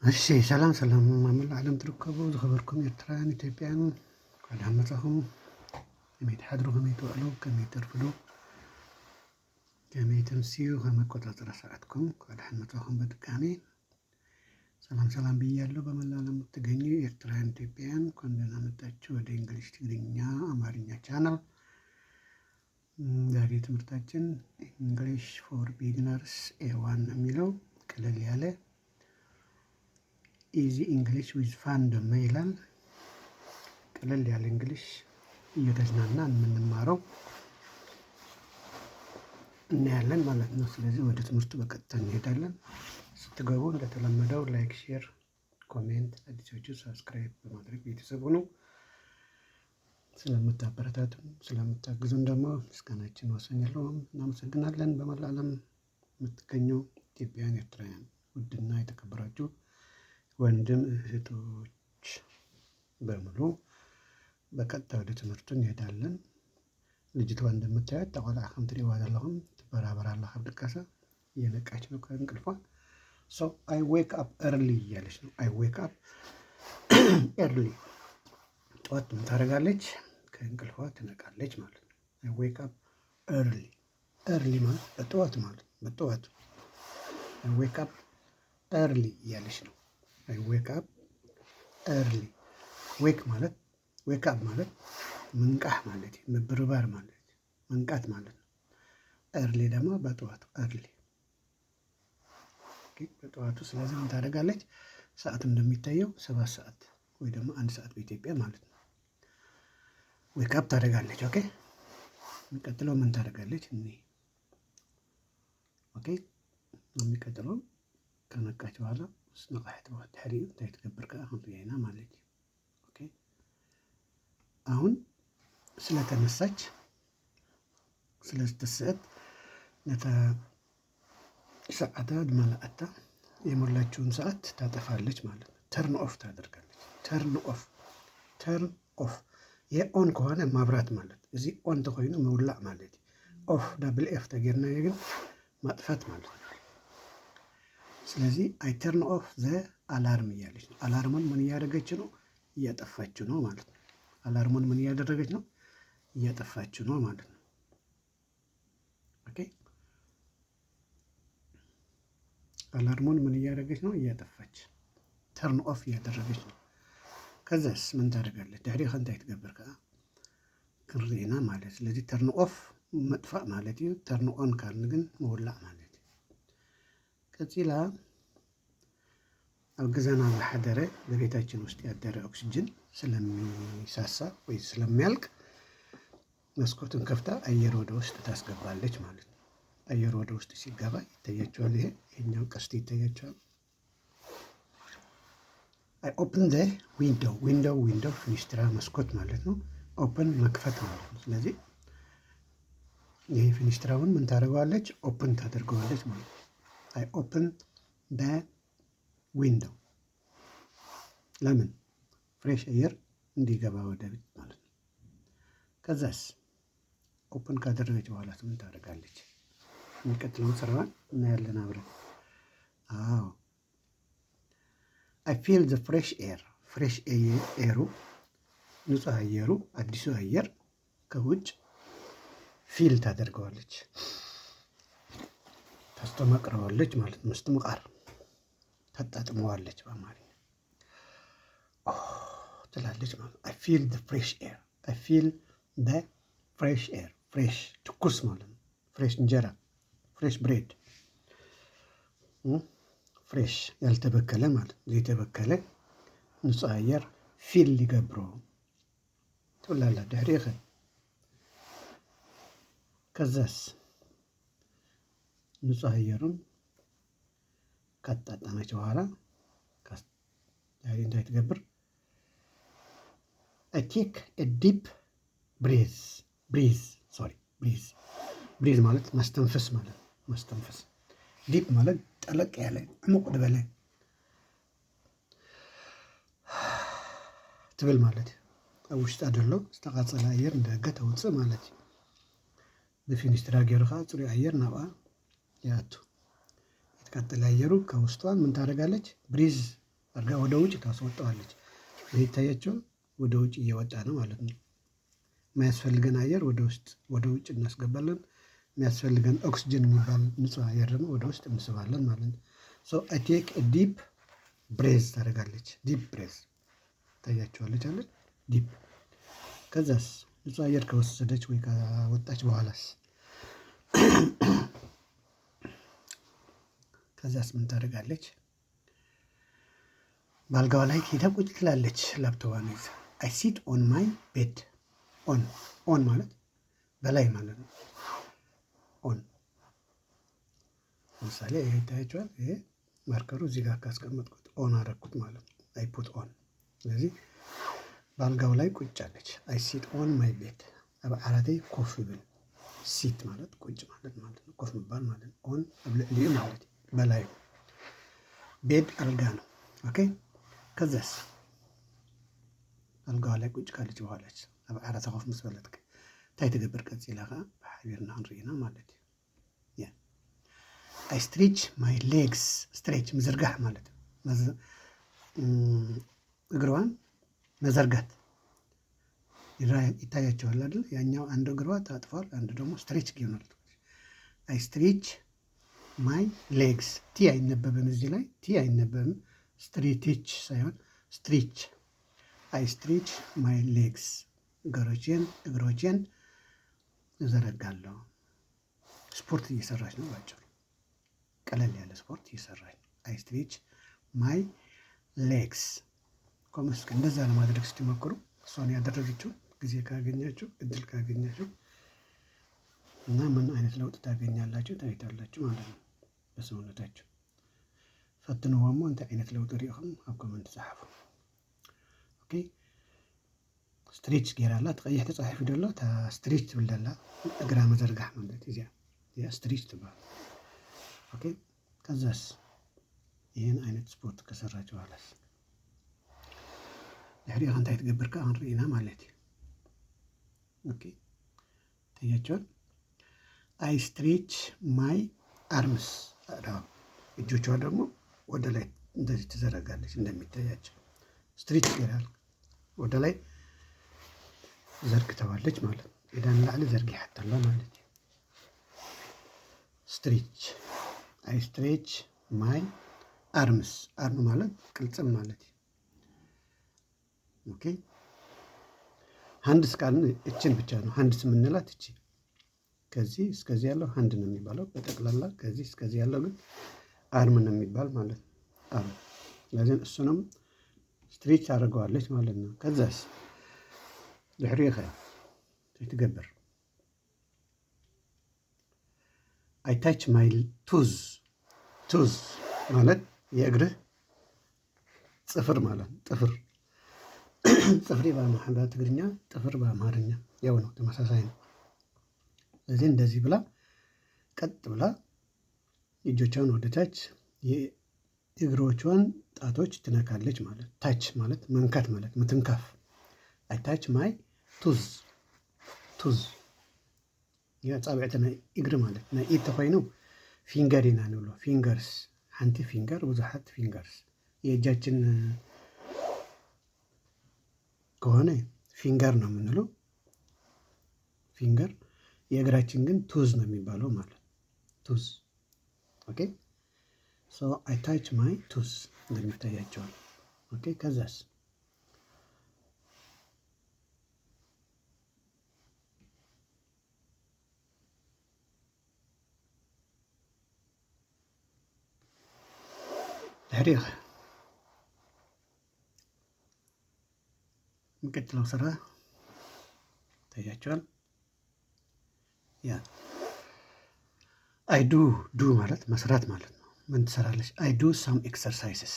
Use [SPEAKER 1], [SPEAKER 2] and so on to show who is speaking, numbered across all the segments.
[SPEAKER 1] እሺ ሰላም ሰላም መላእ ዓለም ትርከቡ ዝኸበርኩም ኤርትራውያን ኢትዮጵያን እንኳዕ መጻኹም ከመይ ትሓድሩ ከመይ ትውዕሉ ከመይ ተርፍዱ ከመይ ተምስዩ ከመይ ኣቆጻጽራ ሰዓትኩም እንኳዕ መጻኹም በድጋሚ ሰላም ሰላም ብያለሁ። በመላው ዓለም የምትገኙ ኤርትራውያን ኢትዮጵያን እንኳን ደህና መጣችሁ ወደ እንግሊሽ ትግርኛ አማርኛ ቻናል። ዛሬ ትምህርታችን እንግሊሽ ፎር ቢግነርስ ኤ1 የሚለው ቀለል ያለ ኢዚ እንግሊሽ ዊዝ ፋን ደግሞ ይላል። ቀለል ያለ እንግሊሽ እየተዝናናን የምንማረው እናያለን ማለት ነው። ስለዚህ ወደ ትምህርቱ በቀጥታ እንሄዳለን። ስትገቡ እንደተለመደው ላይክ፣ ሼር፣ ኮሜንት አዲሶቹ ሰብስክራይብ በማድረግ ቤተሰብ ሁኑ። ስለምታበረታቱን ስለምታግዙን ደግሞ ምስጋናችን ወሰን የለውም። እናመሰግናለን። በመላ ዓለም የምትገኙ ኢትዮጵያውያን ኤርትራውያን ውድና የተከበራችሁ ወንድም እህቶች በሙሉ በቀጥታ ወደ ትምህርቱ እንሄዳለን። ልጅቷ እንደምታዩት ተቆልዓ ከም ትሪእዋ ዘለኹም ትበራበራላ ካብ ድቃሳ እየነቃች ነው ከእንቅልፏ። ሶ አይ ዌክ አፕ ኤርሊ እያለች ነው። አይ ዌክ አፕ ኤርሊ ጠዋት ምን ታደርጋለች? ከእንቅልፏ ትነቃለች ማለት ነው። አይ ዌክ አፕ ኤርሊ ኤርሊ ማለት በጠዋት ማለት በጠዋቱ አይ ዌክ አፕ ኤርሊ እያለች ነው። አይ ዌክ አፕ ኤርሊ ዌክ ማለት ዌክ አፕ ማለት መንቃህ ማለት ምብርባር ማለት መንቃት ማለት ነው። ኤርሊ ደግሞ በጠዋቱ ኤርሊ በጠዋቱ። ስለዚህ ምን ታደርጋለች? ሰዓቱ እንደሚታየው 7 ሰዓት ወይ ደግሞ 1 ሰዓት በኢትዮጵያ ማለት ነው። ዌክ አፕ ታደርጋለች። ኦኬ የሚቀጥለው ምን ታደርጋለች? ኦኬ የሚቀጥለው ከነቃች በኋላ ስነቃሕት በኋላ ድሕሪኡ እንታይ ትገብር ከ ክንሪአና ማለት እዩ። ኦኬ አሁን ስለተነሳች ስለተሰአት ነታ ሰዓታ ድመላእታ የሞላችውን ሰዓት ታጠፋለች ማለት ነው። ተርን ኦፍ ታደርጋለች። ተርን ኦፍ ተርን ኦፍ። ይሄ ኦን ከሆነ ማብራት ማለት እዚ ኦን ተኮይኑ መውላዕ ማለት እዩ። ኦፍ ዳብል ኤፍ ተጌርና ግን ማጥፋት ማለት ነው። ስለዚህ አይ ተርን ኦፍ ዘ አላርም እያለች ነው። አላርሙን ምን እያደረገች ነው? እያጠፋችው ነው ማለት ነው። አላርሙን ምን እያደረገች ነው? እያጠፋችው ነው ማለት ነው። ኦኬ አላርሙን ምን እያደረገች ነው? እያጠፋች። ተርን ኦፍ እያደረገች ነው። ከዛስ ምን ታደርጋለች? ድሕሪኡ እንታይ ትገብር ከ ክንሪአና ማለት። ስለዚህ ተርን ኦፍ መጥፋእ ማለት እዩ። ተርን ኦን ካልን ግን መውላዕ ማለት እዩ። ቀፂላ ኣብ ገዛና ዝሓደረ በቤታችን ውስጥ ያደረ ኦክሲጅን ስለሚሳሳ ወይ ስለሚያልቅ መስኮቱን ከፍታ አየር ወደ ውስጥ ታስገባለች ማለት ነው። አየር ወደ ውስጥ ሲገባ ይታያቸዋል። ይሄኛው ቀስት ይታያቸዋል። አይ ኦፕን ዘ ዊንዶው ዊንዶው ፊኒስትራ መስኮት ማለት ነው። ኦፕን መክፈት ማለት ነው። ስለዚህ ይሄ ፊኒስትራውን ምን ታደርገዋለች? ኦፕን ታደርገዋለች ማለት ነው። አይ ኦፕን ዘ ዊንዶው ለምን? ፍሬሽ አየር እንዲገባ ወደ ቤት ማለት ነው። ከዛስ ኦፕን ካደረገች በኋላ ምን ታደርጋለች? የሚቀጥለውን ስራዋን እናያለን አብረን። አዎ አይ ፊል ዘ ፍሬሽ ኤር። ፍሬሽ ኤሩ ንጹህ አየሩ አዲሱ አየር ከውጭ ፊል ታደርገዋለች፣ ታስተማቅረዋለች ማለት ነው። መስተምቃር ታጣጥመዋለች በአማርኛ ትላለች ማለት። አይ ፊል ዘ ፍሬሽ ኤር። አይ ፊል ዘ ፍሬሽ ኤር። ፍሬሽ ትኩስ ማለት ነው። ፍሬሽ እንጀራ፣ ፍሬሽ ብሬድ፣ ፍሬሽ ያልተበከለ ማለት ነው። ዘይተበከለ ንጹህ አየር ፊል ሊገብሮ ትብላላ ድሕሪኡ ኸ ከዛስ ንጹህ አየሩን ካጣጣመች በኋላ እንታይ ትገብር? አይ ቴክ ኤ ዲፕ ብሪዝ ማለት ማስተንፈስ ማለት ነው። ማስተንፈስ ዲፕ ማለት ጠለቅ ያለ ዕሙቅ ዝበለ ትብል ማለት እዩ። ኣብ ውሽጣ ደሎ ዝተቃፀለ ኣየር ንደገ ተውፅእ ማለት እዩ። ብፊኒስትራ ገይሩ ከዓ ፅሩይ ኣየር ናብኣ ይኣቱ። የተቃጠለ አየሩ ከውስጧ ምን ታደርጋለች? ብሪዝ አድርጋ ወደ ውጭ ታስወጣዋለች። ይህ ይታያቸዋል። ወደ ውጭ እየወጣ ነው ማለት ነው። የሚያስፈልገን አየር ወደ ውጭ እናስገባለን። የሚያስፈልገን ኦክስጅን የሚባል ንጹህ አየር ደግሞ ወደ ውስጥ እንስባለን ማለት ነው። ሶ አይ ቴክ ዲፕ ብሬዝ ታደርጋለች። ዲፕ ብሬዝ ታያቸዋለች አለ ዲፕ። ከዛስ ንጹህ አየር ከወሰደች ወይ ካወጣች በኋላስ ከዛስ ምን ታደርጋለች? በአልጋዋ ላይ ሄዳ ቁጭ ትላለች። ላፕቶፕዋን ይዛ አይ ሲት ኦን ማይ ቤድ። ኦን ማለት በላይ ማለት ነው። ኦን ለምሳሌ ይሄ ይታያቸዋል። ይሄ ማርከሩ እዚህ ጋር ካስቀመጥኩት ኦን አደረኩት ማለት ነው። አይ ፑት ኦን። ስለዚህ በአልጋው ላይ ቁጭ አለች። አይ ሲት ኦን ማይ ቤድ አባዓራቴ ኮፍ ብል። ሲት ማለት ቁጭ ማለት ነው። ኮፍ መባል ማለት ነው። ኦን ልዩ ማለት በላይ ቤድ አልጋ ነው። ኦኬ ከዛስ አልጋዋ ላይ ቁጭ ካለች በኋላች አባዓራተ ኮፍ ምስ በለትከ እንታይ ትገብር ቀፂላ ከዓ ብሓቢርና ክንርኢና ማለት እዩ። አይ ስትሬች ማይ ሌግስ። ስትሬች ምዝርጋሕ ማለት እግሯን መዘርጋት ይታያቸዋል አይደል? ያኛው አንዱ እግሯ ታጥፏል፣ አንዱ ደግሞ ስትሬች ይሆናል። አይ ስትሬች ማይ ሌግስ። ቲ አይነበብም እዚህ ላይ ቲ አይነበብም። ስትሬች ሳይሆን ስትሪች። አይ ስትሬች ማይ ሌግስ። እግሮቼን እዘረጋለሁ። ስፖርት እየሰራች ነው ባጭሩ። ቀለል ያለ ስፖርት እየሰራች ነው። አይ ስትሬች ማይ ሌግስ። ኮመስክ እንደዛ ለማድረግ ስትሞክሩ እሷን ያደረገችው ጊዜ ካገኛችሁ እድል ካገኛችሁ እና ምን አይነት ለውጥ ታገኛላችሁ ታይታላችሁ ማለት ነው በሰውነታችሁ። ፈትንዎሞ እንታይ ዓይነት ለውጢ ሪኢኹም ኣብ ኮመንት ፃሓፉ። ኦኬ ስትሬች ገይራላ ትቀይሕ ተፃሒፉ ደሎ እታ ስትሬች ትብል ዘላ እግራ መዘርጋሕ ማለት እዚኣ ስትሬች ትበሃል። ኦኬ ከዛስ ይህን አይነት ስፖርት ከሰራች በኋላስ ድሕሪኡ እንታይ ትገብር ከዓ ክንርኢና ማለት እዩ። ኦኬ ታያቸዋል። አይ ስትሬች ማይ አርምስ። እጆቿ ደግሞ ወደ ላይ እንደዚህ ትዘረጋለች እንደሚታያቸው። ስትሬች ይላል ወደ ላይ ዘርግተዋለች ማለት ነው። ሄዳን ላዕሊ ዘርጊሓታላ ማለት እዩ። ስትሬች አይ ስትሬች ማይ አርምስ። አርም ማለት ቅልጽም ማለት እዩ። ኦኬ ሃንድስ ካልን እችን ብቻ ነው ሃንድስ የምንላት እቺ። ከዚህ እስከዚህ ያለው ሃንድ ነው የሚባለው በጠቅላላ። ከዚህ እስከዚህ ያለው ግን አርም ነው የሚባል ማለት ነው። አርም ስለዚህ እሱንም ስትሬች ታደርገዋለች ማለት ነው። ከዛስ ድሕሪኡ ኸ ትገብር አይ ታች ማይ ቱዝ። ቱዝ ማለት የእግርህ ጽፍር ማለት ነው። ጥፍር ጽፍሬ በትግርኛ ጥፍር በአማርኛ ያው ነው፣ ተመሳሳይ ነው። ስለዚህ እንደዚህ ብላ ቀጥ ብላ እጆቿን ወደ ታች የእግሮቿን ጣቶች ትነካለች ማለት። ታች ማለት መንካት ማለት ምትንካፍ። አይ ታች ማይ ቱዝ። ቱዝ የጻብዕቲ ናይ እግሪ ማለት ናይ ኢድ ተኮይኑ ፊንገር ኢና ንብሎ። ፊንገርስ ሓንቲ ፊንገር ብዙሓት ፊንገርስ። የእጃችን ከሆነ ፊንገር ነው የምንለው ፊንገር። የእግራችን ግን ቱዝ ነው የሚባለው ማለት ቱዝ። ኦኬ ሶ አይ ታች ማይ ቱዝ እንደሚታያቸዋል። ኦኬ ከዛስ ድሕሪኡ የሚቀጥለው ስራ ታያቸዋል። ያ አይ ዱ ማለት መስራት ማለት ነው። ምን ትሰራለች? አይ ዱ ሳም ኤክሰርሳይስስ።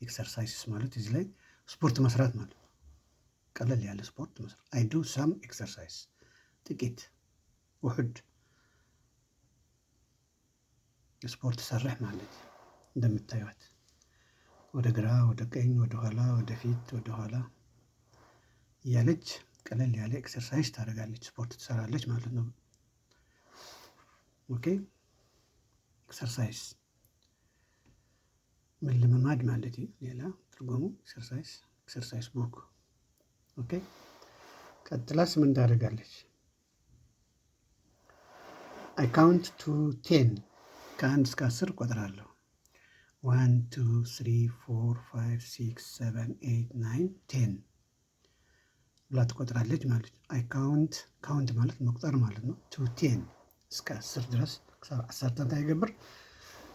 [SPEAKER 1] ኤክሰርሳይስስ ማለት እዚህ ላይ ስፖርት መስራት ማለት ነው። ቀለል ያለ ስፖርት መስራት። አይ ዱ ሳም ኤክሰርሳይስ፣ ጥቂት ውሕድ ስፖርት ሰራሕ ማለት እንደምታዩት ወደ ግራ ወደ ቀኝ ወደ ኋላ ወደ ፊት ወደ ኋላ እያለች ቀለል ያለ ኤክሰርሳይዝ ታደርጋለች፣ ስፖርት ትሰራለች ማለት ነው። ኦኬ ኤክሰርሳይዝ መለማመድ ማለት እዩ። ሌላ ትርጉሙ ኤክሰርሳይዝ ቡክ። ኦኬ ቀጥላስ ምን ታደርጋለች? አይ ካውንት ቱ 10 ከ1 እስከ 10 እቆጥራለሁ። 1 2 3 4 5 6 7 8 9 10 ብላ ትቆጥራለች ማለት ነው። አይ ካውንት ማለት መቁጠር ማለት ነው። ቱ 10 እስከ 10 ድረስ 10 እንታይ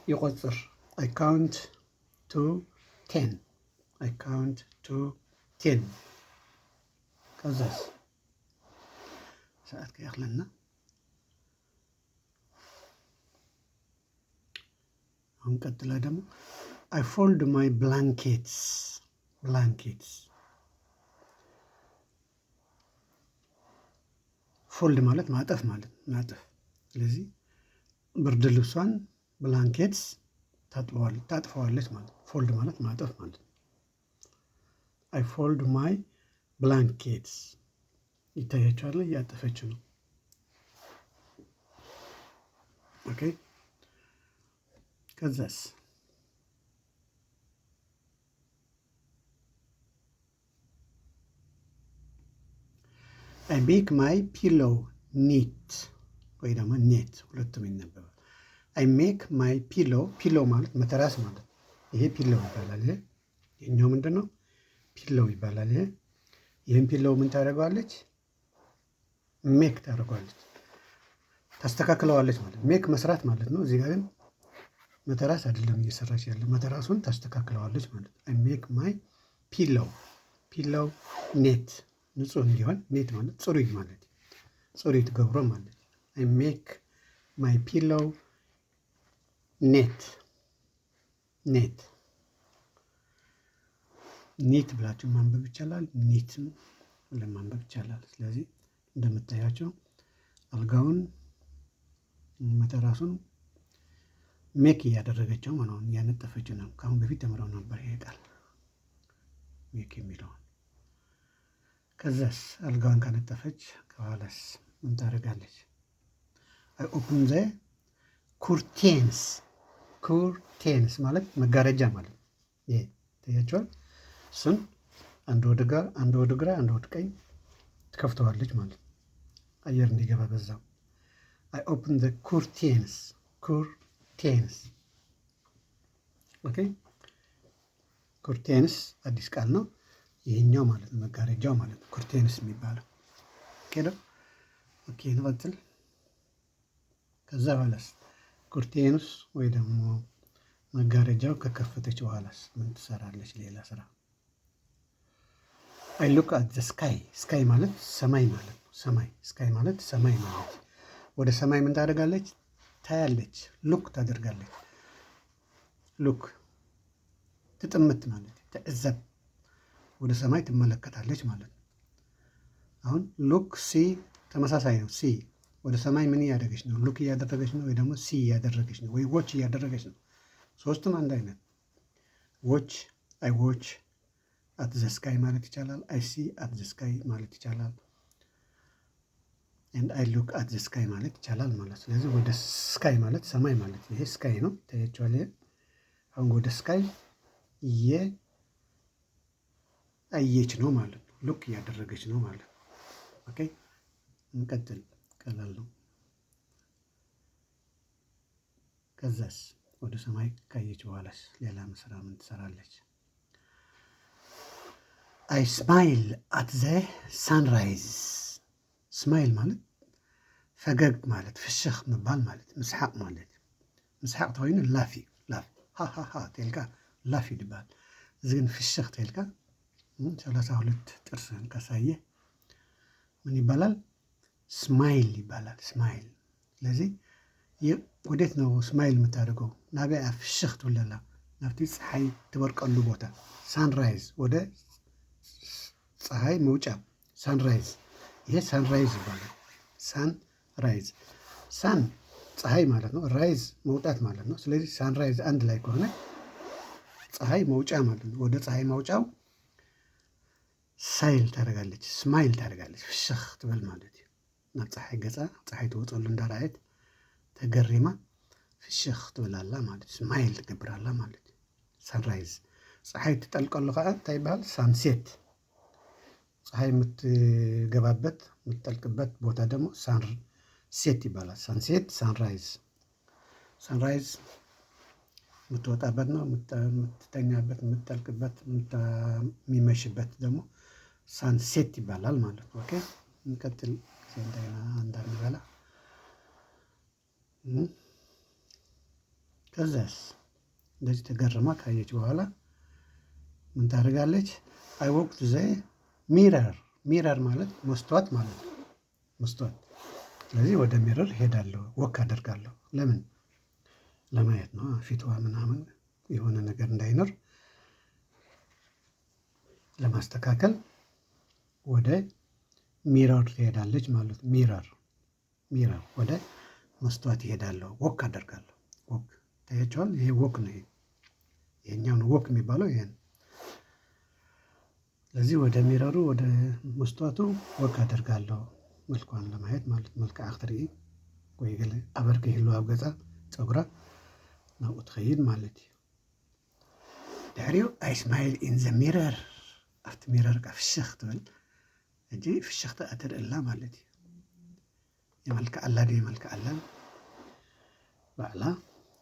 [SPEAKER 1] ይቆጥር። አይ ካውንት ቱ 10 አይ ካውንት ቱ 10 ከዛስ ሰዓት ከያክለና አሁን ቀጥላ ደግሞ አይ ፎልድ ማይ ብላንኬትስ ፎልድ ማለት ማጠፍ ማለት ማጠፍ። ስለዚህ ብርድ ልብሷን ብላንኬትስ ታጥፈዋለች ማለት። ፎልድ ማለት ማጠፍ ማለት። አይ ፎልድ ማይ ብላንኬትስ ይታያቸዋል፣ እያጠፈች ነው። ኦኬ ከዛስ አይ ሜክ ማይ ፒሎ ኒት ወይ ደግሞ ኔት ሁለቱም ይነበባል። አይ ሜክ ማይ ፒሎ ማለት መተራስ ማለት። ይሄ ፒሎ ይባላል። ይሄኛው ምንድን ነው? ፒሎ ይባላል። ይህን ፒሎ ምን ታደርገዋለች? ሜክ ታደርገዋለች፣ ታስተካክለዋለች ማለት። ሜክ መስራት ማለት ነው። እዚህ ጋር ግን መተራስ አይደለም እየሰራች ያለ፣ መተራሱን ታስተካክለዋለች ማለት። አይ ሜክ ማይ ፒሎ ኔት ንጹህ እንዲሆን። ኔት ማለት ጽሩይ ማለት፣ ጽሩይ ትገብሮ ማለት። አይ ሜክ ማይ ፒሎ ኔት ብላችሁ ማንበብ ይቻላል። ኔትም ለማንበብ ይቻላል። ስለዚህ እንደምታያቸው አልጋውን መተራሱን ሜክ እያደረገችው ማለት ነው፣ እያነጠፈችው ነው። ከአሁን በፊት ተምረው ነበር ይሄ ቃል ሜክ የሚለውን። ከዛስ አልጋውን ካነጠፈች ከኋላስ ምን ታደርጋለች? አይ ኦፕን ዘ ኩርቴንስ ማለት መጋረጃ ማለት ነው። ይሄ ታያቸዋል። እሱን አንድ ወደ ግራ አንድ ወደ ቀኝ ትከፍተዋለች ማለት ነው፣ አየር እንዲገባ በዛው። አይ ኦፕን ዘ ኩርቴንስ ኦኬ። ኩርቴንስ አዲስ ቃል ነው ይሄኛው ማለት ነው፣ መጋረጃው ማለት ነው ኩርቴንስ የሚባለው። ኦኬ እንቀጥል። ከዛ በኋላስ ኩርቴንስ ወይ ደግሞ መጋረጃው ከከፈተች በኋላስ ምን ትሰራለች? ሌላ ስራ። አይ ሉክ አት ዘ ስካይ ማለት ሰማይ ማለት ነው። ስካይ ማለት ሰማይ ማለት። ወደ ሰማይ ምን ታደርጋለች? ታያለች። ሉክ ታደርጋለች። ሉክ ትጥምት ማለት ተእዘብ፣ ወደ ሰማይ ትመለከታለች ማለት ነው። አሁን ሉክ ሲ ተመሳሳይ ነው። ሲ ወደ ሰማይ ምን እያደረገች ነው? ሉክ እያደረገች ነው፣ ወይ ደግሞ ሲ እያደረገች ነው፣ ወይ ዎች እያደረገች ነው። ሶስቱም አንድ አይነት። ዎች አይ ዎች አት ዘ ስካይ ማለት ይቻላል። አይ ሲ አት ዘ ስካይ ማለት ይቻላል። ኤንድ አይ ሉክ አት ዘ ስካይ ማለት ይቻላል ማለት። ስለዚህ ወደ ስካይ ማለት ሰማይ ማለት ይሄ ስካይ ነው። ታያችኋል። አሁን ወደ ስካይ አየች ነው ማለት ነው። ሉክ እያደረገች ነው ማለት ነው። ኦኬ እንቀጥል። ቀላል ነው። ከዛስ ወደ ሰማይ ካየች በኋላስ ሌላ ስራ ምን ትሰራለች? አይ ስማይል አት ዘ ሳንራይዝ። ስማይል ማለት ፈገግ ማለት፣ ፍሽኽ ምባል ማለት፣ ምስሓቅ ማለት። ምስሓቅ ተኮይኑ ላፍ ሃሃሃ ተልካ ላፍ ይባል። እዚ ግን ፍሽኽ ተልካ 32 ጥርስን ካሳየ ምን ይባላል? ስማይል ይባላል። ስማይል። ስለዚህ ወዴት ነው ስማይል የምታደርገው? ናብያ ፍሽኽ ትብለላ፣ ናብቲ ፀሐይ ትበርቀሉ ቦታ። ሳንራይዝ ወደ ፀሐይ መውጫ ሳንራይዝ። ይሄ ሳንራይዝ ይባላል። ሳንራይዝ ሳን ፀሐይ ማለት ነው። ራይዝ መውጣት ማለት ነው። ስለዚህ ሳንራይዝ አንድ ላይ ከሆነ ፀሐይ መውጫ ማለት ነው። ወደ ፀሐይ መውጫው ሳይል ታደርጋለች፣ ስማይል ታደርጋለች፣ ፍሽኽ ትበል ማለት እዩ። ናብ ፀሓይ ገፃ ፀሓይ ትወፀሉ እንዳርኣየት ተገሪማ ፍሽኽ ትብላላ ማለት እዩ። ስማይል ትገብራላ ማለት እዩ። ሳንራይዝ። ፀሐይ ትጠልቀሉ ከዓ እንታይ ይበሃል? ሳንሴት። ፀሐይ የምትገባበት የምትጠልቅበት ቦታ ደግሞ ሳንሴት ይባላል። ሳንሴት፣ ሳንራይዝ። ሳንራይዝ የምትወጣበት ነው። የምትተኛበት፣ የምትጠልቅበት፣ የሚመሽበት ደግሞ ሳንሴት ይባላል ማለት ነው። ኦኬ እንቀጥል። እንደገና እንዳንበላ። ከዛስ እንደዚህ ተገርማ ካየች በኋላ ምን ታደርጋለች? አይ ወክ ቱ ዘ ሚረር። ሚረር ማለት መስተዋት ማለት ነው። መስተዋት። ስለዚህ ወደ ሚረር ሄዳለሁ፣ ወክ አደርጋለሁ። ለምን? ለማየት ነው። ፊቷ ምናምን የሆነ ነገር እንዳይኖር ለማስተካከል ወደ ሚረር ትሄዳለች ማለት ነው። ሚረር ወደ መስተዋት ይሄዳለሁ፣ ወክ አደርጋለሁ። ወክ ታያቸዋል። ይሄ ወክ ነው። ይሄኛውን ወክ የሚባለው ይሄን። ስለዚህ ወደ ሚረሩ ወደ መስተዋቱ ወክ አደርጋለሁ መልኳን ለማየት ማለት መልክዓ ክትርኢ ወይ ገለ ኣበርኪ ይህልዋ ኣብ ገፃ ፀጉራ ናብኡ ትኸይድ ማለት እዩ። ድሕሪኡ ኣይ ስማይል ኢን ዘ ሚረር። ኣብቲ ሚረር ካ ፍሽኽ ትብል ሕጂ ፍሽኽ ትኣትርአላ ማለት እዩ። የመልክዓላ ዶ የመልክዓላ ባዕላ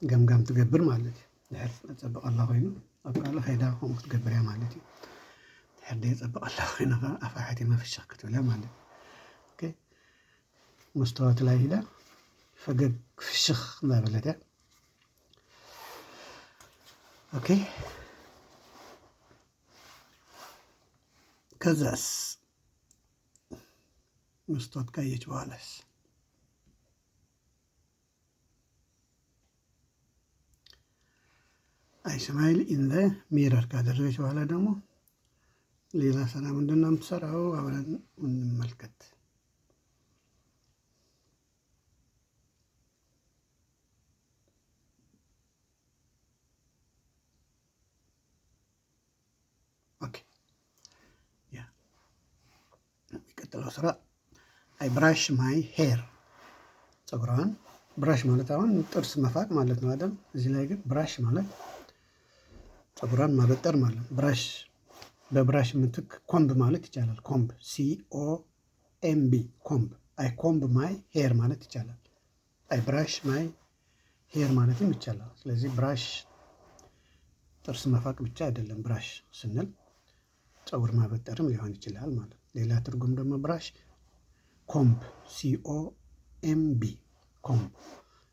[SPEAKER 1] ገምጋም ትገብር ማለት እዩ። ድሕሪ ፀበቐላ ኮይኑ ኣብ ካልእ ከይዳ ከምኡ ክትገብር እያ ማለት እዩ። ድሕሪ የፀበቐላ ኮይኑ ኣፋ ሓቲማ ፍሽኽ ክትብላ ማለት እዩ። መስተዋት ላይ ሂዳ ፈገግ ፍሽኽ እንዳበለት እያ። ኦኬ ከዛስ መስተዋት ካየች በኋላስ አይ ስማይል ኢን ዘ ሚረር ካደረገች በኋላ ደግሞ ሌላ ስራ ምንድን ነው የምትሰራው? አብረን እንመልከት። ኦኬ የሚቀጥለው ስራ አይ ብራሽ ማይ ሄር። ፀጉሯን ብራሽ ማለት አሁን ጥርስ መፋቅ ማለት ነው አይደል? እዚህ ላይ ግን ብራሽ ማለት ፀጉሯን ማበጠር ማለት ነው። ብራሽ በብራሽ ምትክ ኮምብ ማለት ይቻላል። ኮምብ COMB ኮምብ። አይ ኮምብ ማይ ሄር ማለት ይቻላል። አይ ብራሽ ማይ ሄር ማለትም ይቻላል። ስለዚህ ብራሽ ጥርስ መፋቅ ብቻ አይደለም። ብራሽ ስንል ፀጉር ማበጠርም ሊሆን ይችላል ማለት ነው። ሌላ ትርጉም ደግሞ ብራሽ ኮምብ COMB ኮምብ።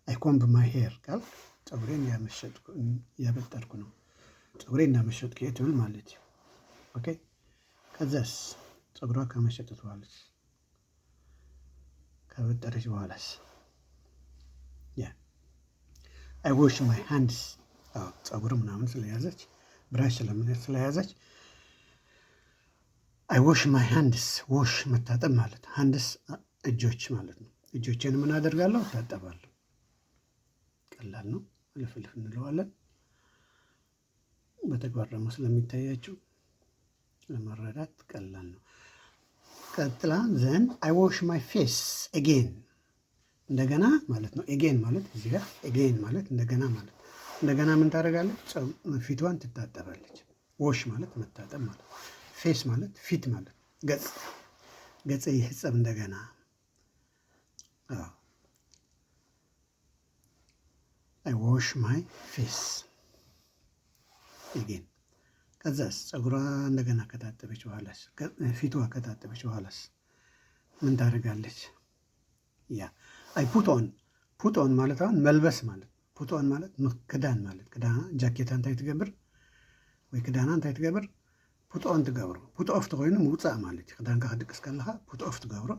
[SPEAKER 1] አይ ኮምብ ማይ ሄር ቃል ፀጉሬን እያበጠርኩ ነው፣ ፀጉሬን እንዳመሸጥኩ ትብል ማለት ነው። ኦኬ ከዛስ ፀጉሯ ከመሸጠት በኋላስ ከበጠረች በኋላስ አይ ዎሽ ማይ ሃንድስ። ፀጉር ምናምን ስለያዘች ብራሽ ስለያዘች አይ ዎሽ ማይ ሃንድስ። ዎሽ መታጠብ ማለት ሃንድስ እጆች ማለት ነው። እጆቼን ምን አደርጋለሁ? እታጠባለሁ። ቀላል ነው። እልፍልፍ እንለዋለን። በተግባር ደግሞ ስለሚታያችሁ ለመረዳት ቀላል ነው። ቀጥላ ዘን አይ ዎሽ ማይ ፌስ ኤጌን። እንደገና ማለት ነው። ኤጌን ማለት እዚህ ጋር ኤጌን ማለት እንደገና ማለት እንደገና ምን ታደርጋለች? ፊቷን ትታጠባለች። ዎሽ ማለት መታጠብ ማለት፣ ፌስ ማለት ፊት ማለት ገጽ ይህጸብ እንደገና። አይ ዎሽ ማይ ፌስ ኤጌን። ከዛስ ፀጉሯ እንደገና ከታጠበች በኋላስ ፊቷ ከታጠበች በኋላስ ምን ታደርጋለች? ያ አይ ፑት ኦን ማለት አሁን መልበስ ማለት ፑት ኦን ማለት ክዳን ማለት ክዳና ጃኬታ እንታይ ትገብር ወይ ክዳና እንታይ ትገብር? ፑት ኦን ትገብሮ። ፑት ኦፍ ተኮይኑ ምውፃእ ማለት እዩ። ክዳንካ ክድቅስ ከለካ ፑት ኦፍ ትገብሮ፣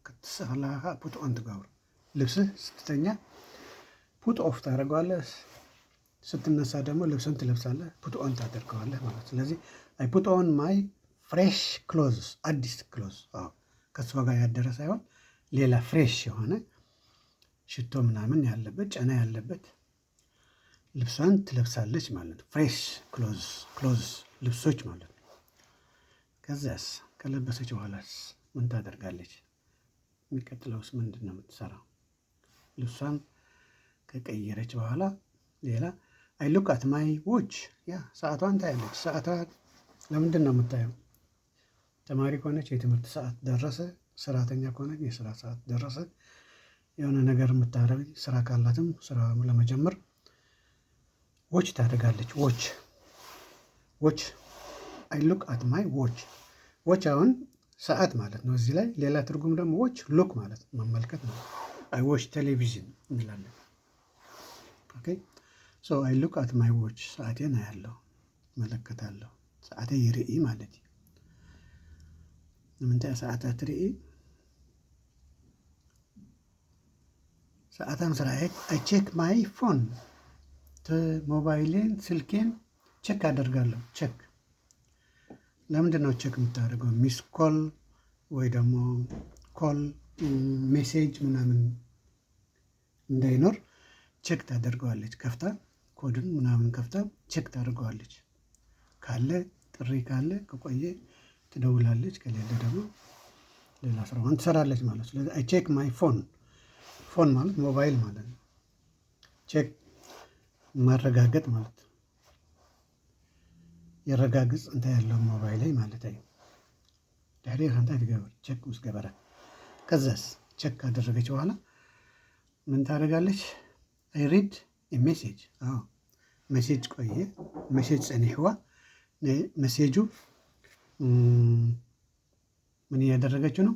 [SPEAKER 1] ክትስእ ከለካ ፑት ኦን ትገብሮ። ልብስህ ስትተኛ ፑት ኦፍ ታደርገዋለህ፣ ስትነሳ ደግሞ ልብስን ትለብሳለህ፣ ፑት ኦን ታደርገዋለህ ማለት። ስለዚህ አይ ፑት ኦን ማይ ፍሬሽ ክሎዝ፣ አዲስ ክሎዝ። ከእሷ ጋር ያደረ ሳይሆን ሌላ ፍሬሽ የሆነ ሽቶ ምናምን ያለበት ጨና ያለበት ልብሷን ትለብሳለች ማለት ነው። ፍሬሽ ክሎዝ ልብሶች ማለት ነው። ከዚያስ ከለበሰች በኋላስ ምን ታደርጋለች? የሚቀጥለውስ ምንድን ነው የምትሰራው? ልብሷን ከቀየረች በኋላ ሌላ አይ ሉክ አት ማይ ዎች። ያ ሰዓቷን ታያለች። ሰዓቷ ለምንድን ነው የምታየው? ተማሪ ከሆነች የትምህርት ሰዓት ደረሰ፣ ሰራተኛ ከሆነች የስራ ሰዓት ደረሰ። የሆነ ነገር የምታደርግ ስራ ካላትም ስራ ለመጀመር ዎች ታደርጋለች። ዎች አይ ሉክ አት ማይ ዎች። ዎች አሁን ሰዓት ማለት ነው። እዚህ ላይ ሌላ ትርጉም ደግሞ ዎች ሉክ ማለት መመልከት ነው። አይ ዎች ቴሌቪዥን እንላለን። ኦኬ ሶ አይ ሉክ አት ማይ ዎች፣ ሰዓቴን አያለሁ፣ መለከታለሁ። ሰዓቴ ይርኢ ማለት ምንታይ ሰዓታት ርኢ ሰዓታም ስራዬ አይ ቼክ ማይ ፎን፣ ሞባይሌን ስልኬን ቼክ አደርጋለሁ። ቼክ ለምንድን ነው ቼክ የምታደርገው? ሚስ ኮል ወይ ደግሞ ኮል ሜሴጅ ምናምን እንዳይኖር ቼክ ታደርገዋለች። ከፍታ ኮድን ምናምን ከፍታ ቼክ ታደርገዋለች። ካለ ጥሪ ካለ ከቆየ ትደውላለች፣ ከሌለ ደግሞ ሌላ ስራዋን ትሰራለች ማለት ነው። ስለዚህ አይ ቼክ ማይ ፎን፣ ፎን ማለት ሞባይል ማለት ነው። ቼክ ማረጋገጥ ማለት ነው። የረጋግጽ እንታይ ያለው ሞባይል ላይ ማለት አይ ዳሪ ከንታይ ትገበር ቼክ ውስጥ ገበረ። ከዛስ ቼክ ካደረገች በኋላ ምን ታደርጋለች? አይ ሪድ ሜሴጅ። አዎ ሜሴጅ ቆየ፣ ሜሴጅ ጸኒሕዋ። ሜሴጁ ምን እያደረገችው ነው?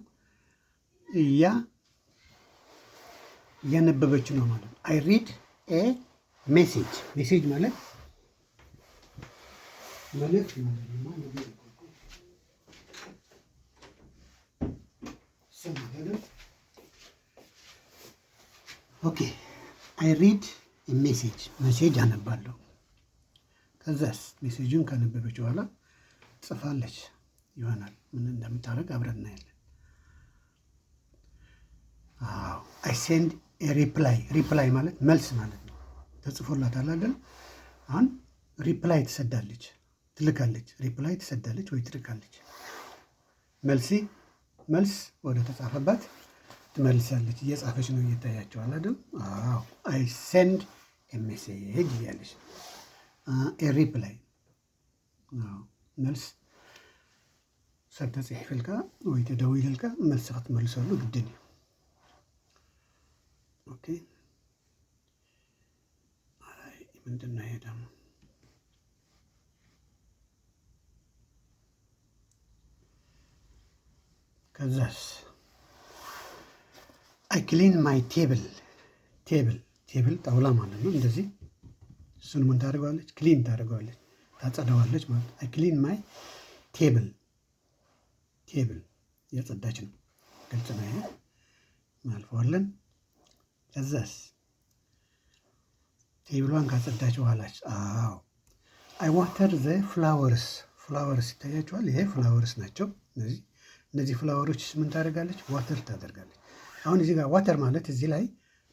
[SPEAKER 1] እያነበበችው ነው ማለት ነው። አይ ሪድ ኤ ሜሴጅ። ሜሴጅ ማለት መልእክት ማለት ነው። ኦኬ አይ ሪድ ሜሴጅ፣ ሜሴጅ አነባለሁ። ከዛስ ሜሴጁን ካነበበች በኋላ ጽፋለች ይሆናል። ምን እንደምታደርግ አብረን እናያለን። አዎ አይ ሴንድ ሪፕላይ። ሪፕላይ ማለት መልስ ማለት ነው። ተጽፎላታል አይደል? አሁን ሪፕላይ ትሰዳለች፣ ትልካለች። ሪፕላይ ትሰዳለች ወይ ትልካለች። መልስ ወደ ተጻፈባት ትመልሳለች። እየጻፈች ነው፣ እየታያቸዋል አይደል? አዎ አይ ሴንድ ሜሴጅ እያለች ሪፕላይ። መልስ ሰብ ተጽሒፍልካ ወይ ተደዊልልካ መልስ ክትመልሰሉ ግድን እዩ። ኦኬ ምንድን ነው ይሄ ደግሞ? ከዛስ አይ ክሊን ማይ ቴብል። ቴብል ጣውላ ማለት ነው። እንደዚህ እሱን ምን ታደርገዋለች? ክሊን ታደርገዋለች፣ ታጸዳዋለች ማለት አይ ክሊን ማይ ቴብል። የጸዳች ነው። ግልጽ ነው ይሄ፣ እናልፈዋለን። ከዛስ ቴብሏን ካጸዳች በኋላች አዎ አይ ዋተር ዘ ፍላወርስ። ፍላወርስ ይታያቸዋል። ይሄ ፍላወርስ ናቸው። እነዚህ ፍላወሮች ምን ታደርጋለች? ዋተር ታደርጋለች። አሁን እዚህ ጋር ዋተር ማለት እዚህ ላይ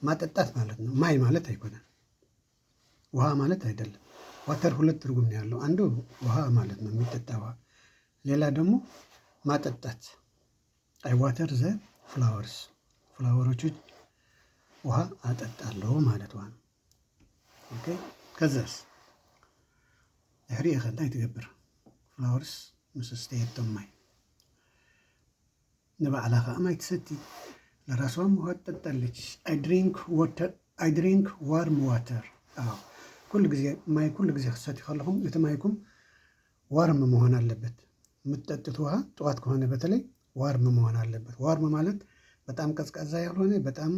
[SPEAKER 1] ማጠጣት ማለት ነው። ማይ ማለት አይሆንም፣ ውሃ ማለት አይደለም። ዋተር ሁለት ትርጉም ነው ያለው። አንዱ ውሃ ማለት ነው፣ የሚጠጣ ውሃ። ሌላ ደግሞ ማጠጣት። አይ ዋተር ዘ ፍላወርስ፣ ፍላወሮቹ ውሃ አጠጣለሁ ማለት ነው። ኦኬ ከዛስ ሕሪእኸ እንታይ ትገብር? ፍላወርስ ምስ ስተየቶም ማይ ንባዕላ ከዓ ማይ ትሰቲ፣ ለራሷም ውሃ ትጠጣለች። አይ ድሪንክ ዋርም ዋተር። ኩሉ ጊዜ ማይ ኩሉ ጊዜ ክሰቲ ከለኹም እቲ ማይኩም ዋርም መሆን አለበት። የምትጠጡት ውሃ ጠዋት ከሆነ በተለይ ዋርም መሆን አለበት። ዋርም ማለት በጣም ቀዝቃዛ ያልሆነ በጣም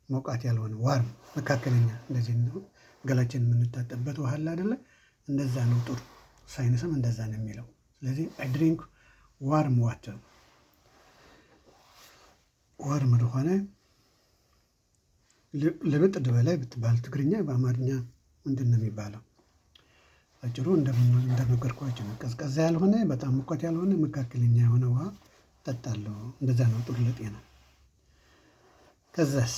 [SPEAKER 1] ሞቃት ያልሆነ ዋርም፣ መካከለኛ። እንደዚህ ገላችን የምንታጠበት ውሃ አለ አይደለ? እንደዛ ነው። ጥሩ ሳይንስም እንደዛ ነው የሚለው። ስለዚህ አይ ድሪንክ ዋርም ዋተር። ዋርም ለሆነ ልብጥ ድበላይ ብትባል ትግርኛ፣ በአማርኛ ምንድን ነው የሚባለው? አጭሩ እንደነገርኳቸው ነው። ቀዝቀዛ ያልሆነ በጣም ሙቀት ያልሆነ መካከለኛ የሆነ ውሃ ጠጣለሁ። እንደዛ ነው ጥሩ ለጤና። ከዛስ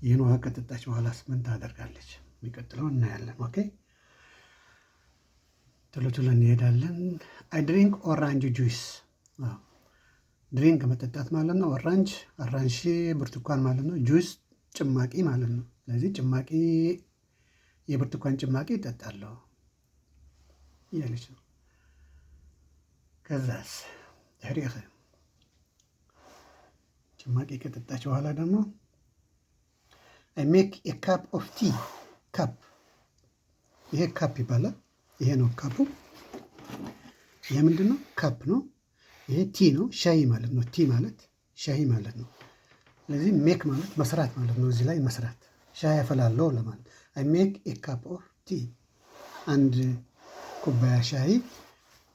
[SPEAKER 1] ይህን ውሃ ከጠጣች በኋላስ ምን ታደርጋለች? የሚቀጥለው እናያለን። ኦኬ ቶሎ ቶሎ እንሄዳለን። አይ ድሪንክ ኦራንጅ ጁስ። ድሪንክ መጠጣት ማለት ነው። ኦራንጅ ብርቱካን ማለት ነው። ጁስ ጭማቂ ማለት ነው። ስለዚህ ጭማቂ የብርቱካን ጭማቂ እጠጣለሁ እያለች ነው። ከዛስ ድሕሪኸ ጭማቂ ከጠጣች በኋላ ደግሞ አይ ሜክ ኤ ካፕ ኦፍ ቲ። ካፕ ይሄ ካፕ ይባላል። ይሄ ነው ካፑ። ይሄ ምንድን ነው? ካፕ ነው። ይሄ ቲ ነው፣ ሻይ ማለት ነው። ቲ ማለት ሻይ ማለት ነው። ስለዚህ ሜክ ማለት መስራት ማለት ነው። እዚህ ላይ መስራት ሻይ አፈላለሁ ለማለት አይ ሜክ ኤ ካፕ ኦፍ ቲ። አንድ ኩባያ ሻይ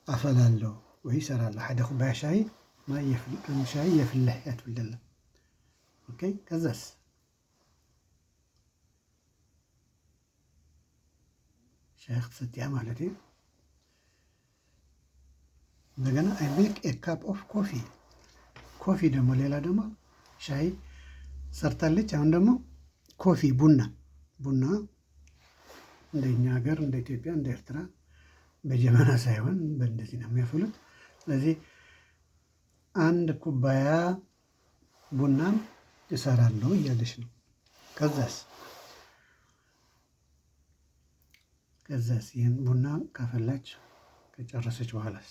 [SPEAKER 1] አፈላለሁ ወይ እሰራለሁ። ሓደ ኩባያ ሻይ ማይ ሻይ የፍልሕ እያ ትብል ዘላ። ኦኬ ከዛስ ሻይ ክትሰትያ ማለት እዩ። እንደገና አይ ሜክ ኤ ካፕ ኦፍ ኮፊ። ኮፊ ደግሞ ሌላ ደግሞ ሻይ ሰርታለች። አሁን ደግሞ ኮፊ ቡና እንደኛ ሀገር እንደ ኢትዮጵያ እንደ ኤርትራ በጀበና ሳይሆን በእንደዚህ ነው የሚያፈሉት። ስለዚህ አንድ ኩባያ ቡናም እሰራለሁ እያለች ነው። ከዛስ ይህን ቡና ካፈላች ከጨረሰች በኋላስ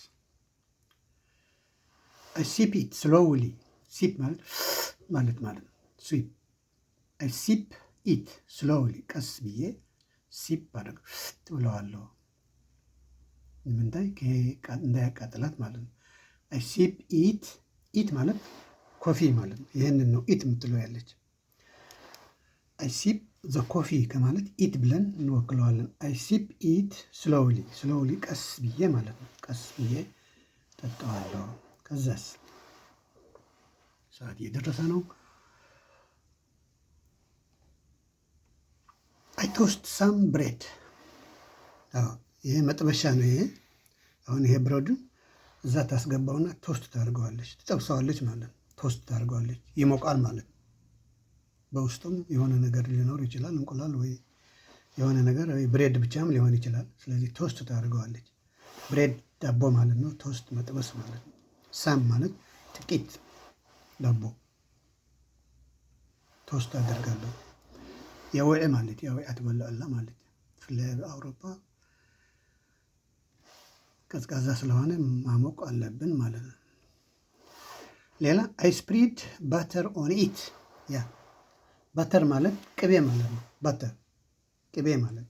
[SPEAKER 1] ሲፕ ኢት ስሎውሊ። ሲፕ ማለት ስዊፕ አይ ሲፕ ኢት ስሎውሊ፣ ቀስ ብዬ ሲፕ አድርግ ብለዋለሁ። ምንታይ እንዳያቃጥላት ማለት ነው። አይ ሲፕ ኢት። ኢት ማለት ኮፊ ማለት ነው። ይህንን ነው ኢት የምትለው ያለች። አይ ሲፕ ዘ ኮፊ ከማለት ኢት ብለን እንወክለዋለን። አይ ሲፕ ኢት ስሎውሊ ቀስ ብዬ ማለት ነው። ቀስ ብዬ ጠጣዋለሁ። ከዛስ ሰዓት እየደረሰ ነው። አይ ቶስት ሳም ብሬድ። ይሄ መጥበሻ ነው። ይሄ አሁን ይሄ ብሬዱ እዛ ታስገባውና ቶስት ታደርገዋለች፣ ትጠብሰዋለች ማለት ነው። ቶስት ታደርገዋለች፣ ይሞቃል ማለት ነው። በውስጡም የሆነ ነገር ሊኖር ይችላል፣ እንቁላል ወይ የሆነ ነገር ወይ ብሬድ ብቻም ሊሆን ይችላል። ስለዚህ ቶስት ታደርገዋለች። ብሬድ ዳቦ ማለት ነው። ቶስት መጥበስ ማለት ነው። ሳም ማለት ጥቂት ዳቦ ቶስት አደርጋለሁ። የውዕ ማለት የውዕ አትበላላ ማለት ብፍላይ በአውሮፓ ቀዝቃዛ ስለሆነ ማሞቅ አለብን ማለት ነው። ሌላ አይ ስፕሪድ ባተር ኦን ኢት። ያ ባተር ማለት ቅቤ ማለት ነው። ባተር ቅቤ ማለት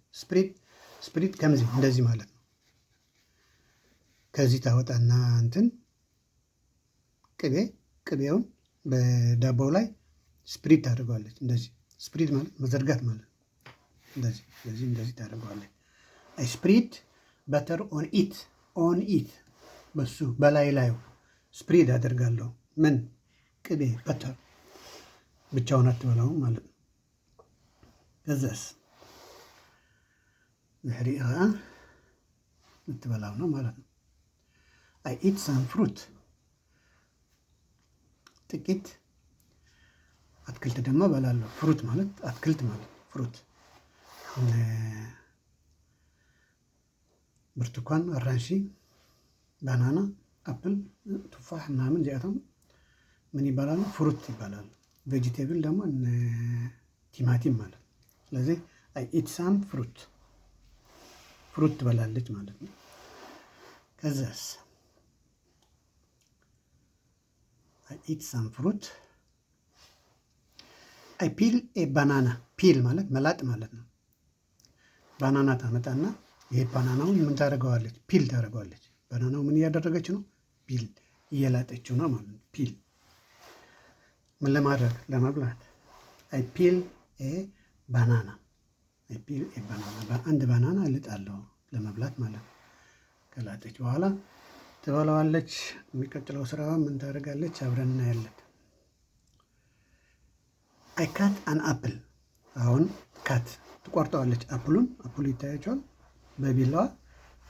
[SPEAKER 1] ስፕሪድ ከምዚህ እንደዚህ ማለት ነው። ከዚህ ታወጣና እንትን ቅቤውን በዳቦው ላይ ስፕሪድ ታደርገዋለች። እንደዚህ ስፕሪድ ማለት መዘርጋት ማለት እንደዚህ ታደርገዋለች። አይ ስፕሪድ ባተር ኦን ኢት በሱ በላዩ ስፕሪድ አደርጋለሁ። ምን ቅቤ በተር ብቻውን አትበላውም ማለት ነው። ከዛስ ድሕሪኡ ከዓ እትበላው ነው ማለት ነው። አይ ኢት ሳም ፍሩት። ጥቂት አትክልት ደግሞ እበላለሁ። ፍሩት ማለት አትክልት ማለት ፍሩት ብርቱካን፣ አራንሺ፣ ባናና፣ አፕል፣ ቱፋሕ ምናምን እዚኣቶም ምን ይባላሉ? ፍሩት ይባላሉ። ቬጂቴብል ደግሞ ቲማቲም ማለት ነው። ስለዚህ አይ ኢት ሳም ፍሩት ትበላለች ማለት ነው። ከዛስ አይ ኢት ሳም ፍሩት አይ ፒል ኤ ባናና። ፒል ማለት መላጥ ማለት ነው። ባናና ታመጣና ይሄ ባናናውን ምን ታደርገዋለች? ፒል ታደርገዋለች። ባናናው ምን እያደረገች ነው? ፒል እየላጠችው ነው ማለት ነው። ፒል ምን ለማድረግ? ለመብላት። አይ ፒል ኤ ባናና። አንድ ባናና እልጣለሁ ለመብላት ማለት ነው። ከላጠች በኋላ ትበላዋለች። የሚቀጥለው ስራዋ ምን ታደርጋለች? አብረን እናያለን። አይ ካት አን አፕል። አሁን ካት ትቆርጠዋለች። አፕሉ ይታያቸዋል። በቢላዋ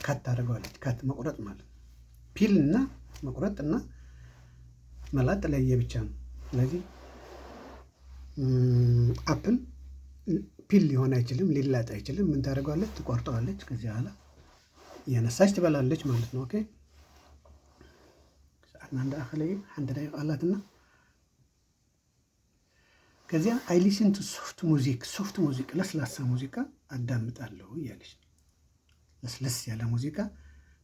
[SPEAKER 1] ካት ታደርገዋለች። ካት መቁረጥ ማለት ነው። ፒል እና መቁረጥ እና መላጥ ለየብቻ ነው። ስለዚህ አፕል ፒል ሊሆን አይችልም፣ ሊላጥ አይችልም። ምን ታደርገዋለች? ትቆርጠዋለች። ከዚህ በኋላ እያነሳች ትበላለች ማለት ነው። ኦኬ ሰዓትና እንዳእኸለ ሓንቲ ደቂቃ አላትና ከዚያ አይ ሊስን ቱ ሶፍት ሙዚክ ለስላሳ ሙዚቃ አዳምጣለሁ እያለች ነው። ለስለስ ያለ ሙዚቃ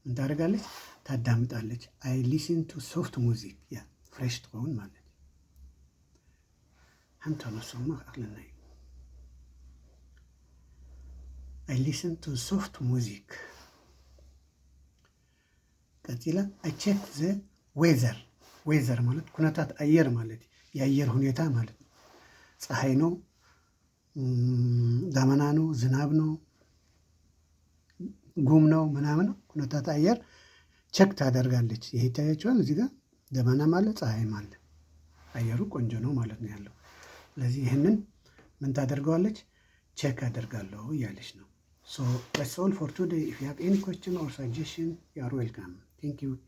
[SPEAKER 1] ምን ታደርጋለች? ታዳምጣለች። አይ ሊስን ቱ ሶፍት ሙዚክ ያ ፍሬሽ ትሆን ማለት ሓንቲ ነሶማ ኣክለናይ አይ ሊስን ቱ ሶፍት ሙዚክ። ቀጥላ አይ ቼክ ዘ ዌዘር ማለት ኩነታት አየር ማለት የአየር ሁኔታ ማለት ነው። ፀሐይ ነው፣ ዳመና ነው፣ ዝናብ ነው፣ ጉም ነው ምናምን ኩነታት አየር ቼክ ታደርጋለች። ይሄ ይታያችኋል። እዚህ ጋር ደመናም አለ ፀሐይም አለ። አየሩ ቆንጆ ነው ማለት ነው ያለው። ስለዚህ ይህንን ምን ታደርገዋለች? ቼክ አደርጋለሁ እያለች ነው። So that's all for today. If you have any question or suggestion, you are welcome. Thank you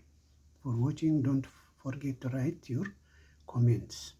[SPEAKER 1] for watching. Don't forget to write your comments.